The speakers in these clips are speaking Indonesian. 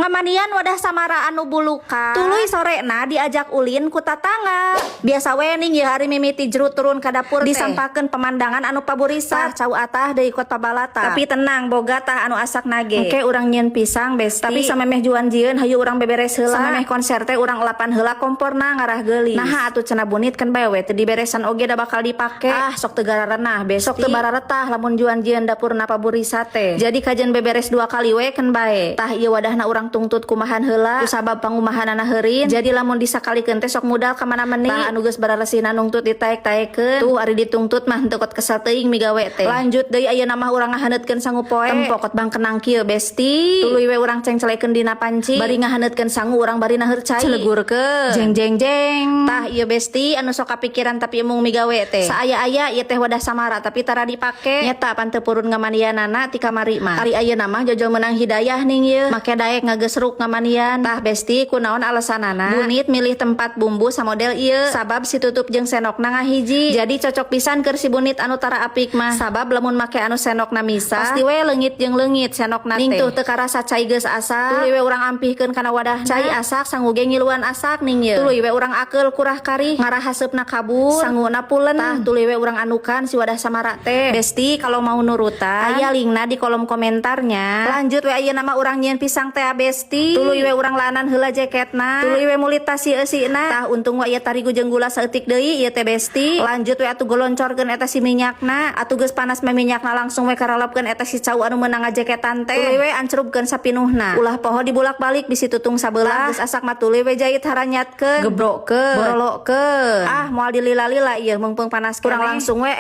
Ngamanian wadah samara anu buluka. Tuluy sorena diajak ulin ku tatangga. Biasa wening ya hari mimiti jeruk turun ka dapur disampakeun pemandangan anu paburisa. Cau atah deui kota balata. Tapi tenang boga tah anu asak nage. Oke urang nyieun pisang besti. Tapi samemeh juan jieun hayu urang beberes heula. Samemeh konser teh urang elapan heula komporna ngarah geulis. Nah atuh cenah bunit kan bae we teu diberesan oge da bakal dipake. Sok teu gararenah besti. Sok teu bararetah lamun juan jieun dapurna paburisa teh. Jadi kajian beberes 2 kali we kan bae. Tah ieu wadahna urang tungtut kumahan heula ku sabab pangumahanana heureun. Jadi lamun disakalikeun teh sok modal ka mana-mani. Tah anu geus bararesina nungtut ditaek-taekeun. Tuh ari ditungtut mah teu kot kesel teuing migawe teh. Lanjut deui ayeuna mah urang ngahaneutkeun sangu poe. Tempokot bang kenang kieu besti. Tuluy we urang cengcelekeun dina panci. Bari ngahaneutkeun sangu urang bari naheur cai. Celegurkeun. Jeng jeng jeng. Tah ieu besti anu sok kapikiran tapi emung migawe teh. Saaya-aya ieu teh wadah samara tapi tara dipake. Nyata pan teu purun ngamanianana ti kamari mah. Ari ayeuna mah jojol meunang hidayah ning ieu. Make daek ngagesruk ngamanian. Tah besti kunaon alasanana? Bunit milih tempat bumbu samodel ieu. Sabab si tutup jeung senokna ngahiji. Jadi cocok pisan keur si bunit anu tara apik mah. Sabab lamun make anu senokna misa pasti we leungit jeung leungit senokna teh. Ning tuh teu karasa cai geus asak. Tuluy we urang ampihkeun kana wadah cai asak sangu ge ngiluan asak ning ieu. Tuluy we urang akeul kurah kari ngarah haseupna kabur sanguna pulen. Tah tuluy we urang anukan si wadah samara teh. Besti kalau mau nurutan aya linkna di kolom komentarnya. Lanjut we ayeuna mah urang nyieun pisang teh besti. Tuluy we urang laanan heula jaketna. Tuluy we mulit tas eusina. Tah untung we aya tarigu jeung gula saeutik deui ieu teh besti. Lanjut we atuh goloncorkeun eta si minyakna. Atuh geus panas mah minyakna langsung we karalapkeun eta si cau anu meunang ngajaketan teh. Tuluy we ancrupkeun sapinuhna. Ulah poho dibulak-balik bisi tutung sabelah. Geus asak mah tuluy we jahit haranyatkeun, gebrokkeun, borolokeun. Moal dilila-lila ieu meungpeung panas kurang langsung we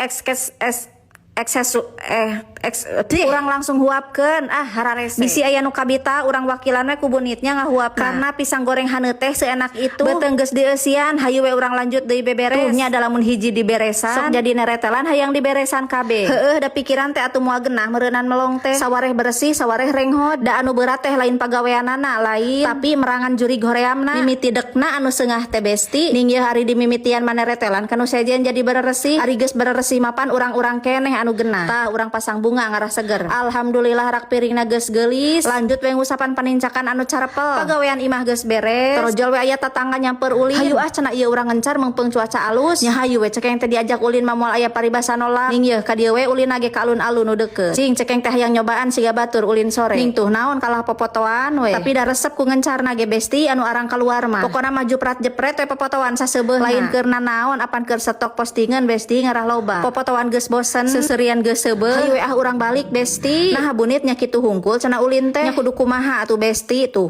urang langsung huapkeun hararese. Bisi aya nu kabita urang wakilan we ku bunitnya ngahuapkeun. Karena pisang goreng haneut teh seenak itu. Beuteung geus dieusian hayu we urang lanjut deui beberes. Tuh nya da lamun hiji diberesan sok jadi neretelan hayang diberesan kabeh. Heueuh da pikiran teh atuh moal genah meureunan melong teh. Sawareh bersih sawareh renghot. Da anu berat teh lain pagaweanana lain. Tapi merangan juri goreamna. Mimiti dekna anu seungah teh besti. Ning ieu hari dimimitian maneretelan kanu sejen jadi bereresih. Ari geus bereresih mapan urang-urang keneh anu genah. Tah urang pasang bunga ngarah seger. Alhamdulillah rak piringna geus geulis. Lanjut we ngusapan panincakan anu carepel. Pagawean imah geus beres. Torojol we aya tatangga nyamper ulin. Hayu cenah ieu urang ngencar meungpeung cuaca alus. Nya hayu we cekeng teh diajak ulin mah moal aya paribasa nolak. Ning ieu ka dieu we ulin ge ka alun-alun nu deukeut. Cing cekeng teh hayang nyobaan siga batur ulin sore. Ning tuh naon kalah popotoan we. Tapi da resep ku ngencarna ge besti anu arang keluar mah. Pokona mah jepret-jepret we popotoan saseubeuh. Lain keur naon apan keur stok postingan besti ngarah loba. Popotoan geus bosen, seuserian geus seubeuh. Hayu we urang balik besti. Nah bunit nya kitu hungkul cenah ulin teh nya kudu kumaha atuh besti tuh.